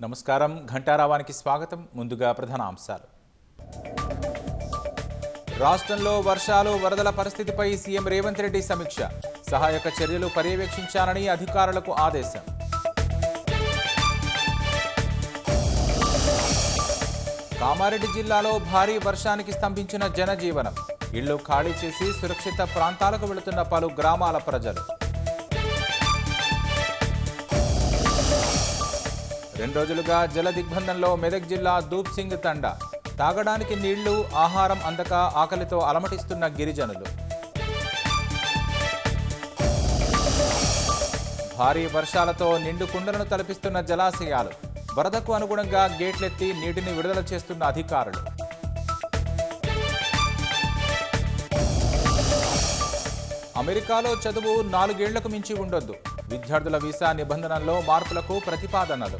నమస్కారం ఘంటారావానికి స్వాగతం. ముందుగా ప్రధాన అంశాలు. రాష్ట్రంలో వర్షాలు వరదల పరిస్థితిపై సీఎం రేవంత్ రెడ్డి సమీక్ష. సహాయక చర్యలు పర్యవేక్షించాలని అధికారులకు ఆదేశం. కామారెడ్డి జిల్లాలో భారీ వర్షానికి స్తంభించిన జనజీవనం. ఇళ్లు ఖాళీ చేసి సురక్షిత ప్రాంతాలకు వెళుతున్న పలు గ్రామాల ప్రజలు. 2 రోజులుగా జల దిగ్బంధంలో మెదక్ జిల్లా దూప్ సింగ్ తండా. తాగడానికి నీళ్లు, ఆహారం అందక ఆకలితో అలమటిస్తున్న గిరిజనులు. భారీ వర్షాలతో నిండు కుండలను తలపిస్తున్న జలాశయాలు. వరదకు అనుగుణంగా గేట్లెత్తి నీటిని విడుదల చేస్తున్న అధికారులు. అమెరికాలో చదువు 4 ఏళ్లకు మించి ఉండొద్దు. విద్యార్థుల వీసా నిబంధనల్లో మార్పులకు ప్రతిపాదనలు.